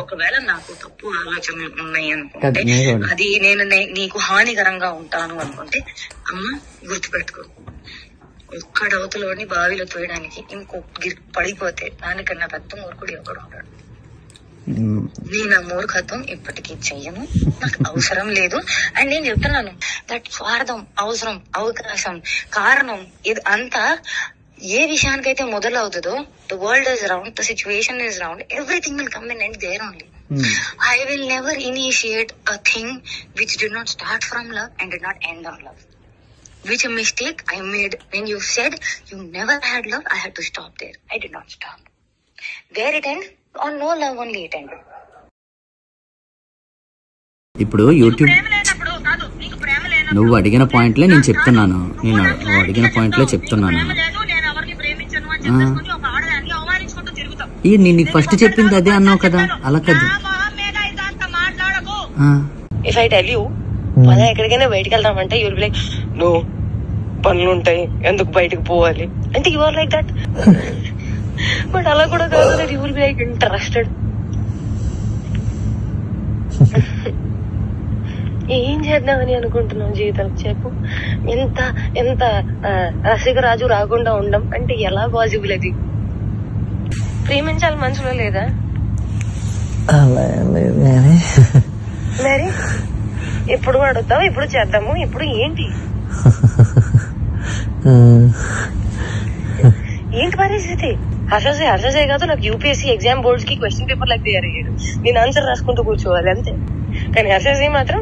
ఒకవేళ నాకు తప్పు ఆలోచనలు ఉన్నాయి అనుకుంటే, అది నేను నీకు హానికరంగా ఉంటాను అనుకుంటే, అమ్మ గుర్తుపెట్టుకో, ఒక్కడవతలోని బావిలో తోయడానికి ఇంకొక పడిపోతే దానికన్నా పెద్ద మూర్ఖుడు ఒకడు ఉంటాడు. నేను ఆ మూర్ఖత్వం ఇప్పటికీ చెయ్యను, నాకు అవసరం లేదు. అండ్ నేను చెప్తున్నాను, దట్ స్వార్థం, అవసరం, అవకాశం, కారణం ఇది అంతా ఏ విషయానికైతే మొదలవుతుందో, the world is round, the situation is round, everything will come in and there only. I will never initiate a thing which did not start from love and did not end on love. Which a mistake I made when you said you never had love, I had to stop there. I did not stop. Where it end? On no love only it ended. ఇప్పుడు YouTube నువ్వు అడిగిన పాయింట్లే నేను చెప్తున్నాను, నువ్వు అడిగిన పాయింట్లే చెప్తున్నాను. నేను first చెప్పింది అదే అన్నావు కదా, అలా కదా. If I tell you పదా ఎక్కడికైనా బయటకు వెళ్దామంటే you will be like, no, పనులు ఉంటాయి, ఎందుకు బయటకు పోవాలి అంటే you are like that. But అలా కూడా కాదు, that you will be like interested. ఏం చేద్దామని అనుకుంటున్నావు జీవితం చెప్పు. ఎంత ఎంత రసికరాజు రాకుండా ఉండం అంటే ఎలా పాసిబుల్? అది ప్రేమించాలి మనసులో లేదా? మరి ఎప్పుడు అడుగుతావు, ఇప్పుడు చేద్దాము, ఇప్పుడు ఏంటి ఏంటి పరిస్థితి? హర్షసే కాదు, నాకు యూపీఎస్సీ ఎగ్జామ్ బోర్డ్స్ కి క్వశ్చన్ పేపర్ లాగా తయారు అయ్యాడు, నేను ఆన్సర్ రాసుకుంటూ కూర్చోవాలి అంతే. కానీ హర్షసే మాత్రం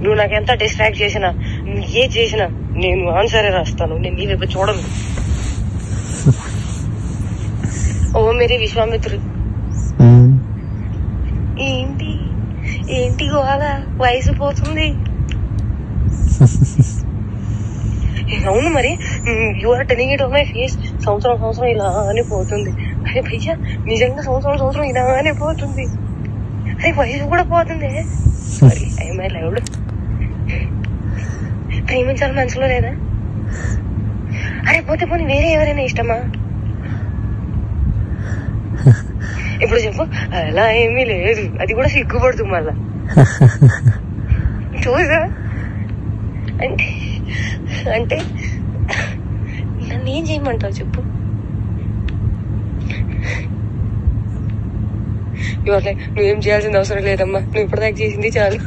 నువ్వు నాకు ఎంత డిస్ట్రాక్ట్ చేసినా, ఏ చేసినా నేను ఆన్సరే రాస్తాను, నేను నీ వైపు చూడను. ఓ మేరీ విశ్వామిత్రుడు, ఏంటి ఏంటి గోళ, వయసు పోతుంది. అవును మరి, you are telling it on my face. సంవత్సరం ఇలానే పోతుంది. అరే భయ్యా, నిజంగా సంవత్సరం ఇలానే పోతుంది. అరే వయసు కూడా పోతుంది. Sorry, I my loved. ప్రేమించాలి మనసులో లేదా? అరే పోతే పోనీ వేరే ఎవరైనా ఇష్టమా? ఇప్పుడు చెప్పు. అలా ఏమీ లేదు, అది కూడా సిగ్గుపడుతుంది మళ్ళా. చూసా అంటే నన్ను ఏం చేయమంటావు చెప్పు? నువ్వేం చేయాల్సిన అవసరం లేదమ్మా, నువ్వు ఇప్పటిదాకా చేసింది చాలు.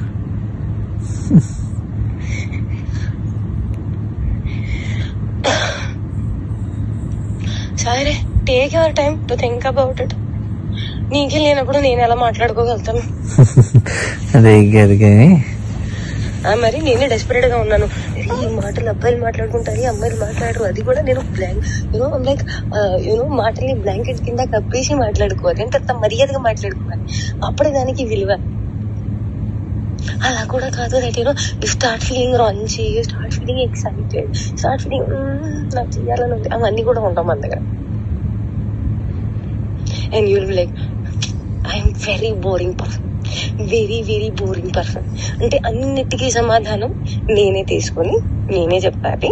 సరే, take your time to think about it. నీకే లేనప్పుడు నేను ఎలా మాట్లాడుకోగలుగుతాను? మరి నేనే డెస్పరేట్ గా ఉన్నాను. ఈ మాటలు అబ్బాయిలు మాట్లాడుకుంటారు, అమ్మాయిలు మాట్లాడరు. అది కూడా నేను లైక్ మాటల్ని బ్లాంకెట్ కింద కప్పేసి మాట్లాడుకోవాలి, ఎంత మర్యాదగా మాట్లాడుకోవాలి, అప్పుడే దానికి విలువ. అలా కూడా కాదు, that you start feeling raunchy, start feeling excited, start feeling నాకు చేయాలని ఉంది, అవన్నీ కూడా ఉంటాం మన దగ్గర. And you will be like, I'm very boring person, very very boring person. అంటే అన్నిటికీ సమాధానం నేనే తీసుకొని నేనే చెప్పాలి.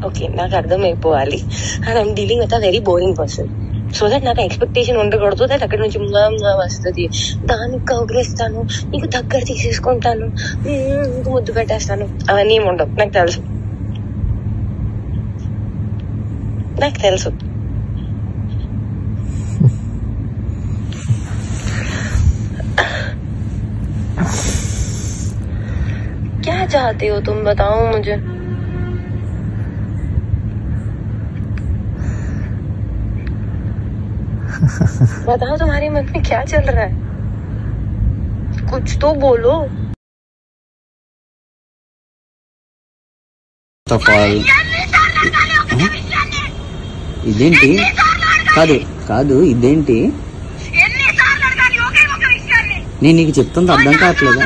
ఓకే, నాకు అర్థమైపోవాలి. And I'm dealing with a very boring person. So that నాకు ఎక్స్పెక్టేషన్ ఉండకూడదు, దట్ అక్కడి నుంచి వస్తుంది, దానికి కౌగిలిస్తాను, నీకు దగ్గర తీసేసుకుంటాను, నీకు ముద్దు పెట్టేస్తాను, అవన్నీ ఏమి ఉండవు. నాకు తెలుసు. क्या चाहते हो तुम, बताओ मुझे. बताओ तुम्हारे मन में क्या चल रहा है, कुछ तो बोलो. ఇదేంటి? కాదు ఇదేంటి? నేను నీకు చెప్తుంది అర్థం కావట్లేదా?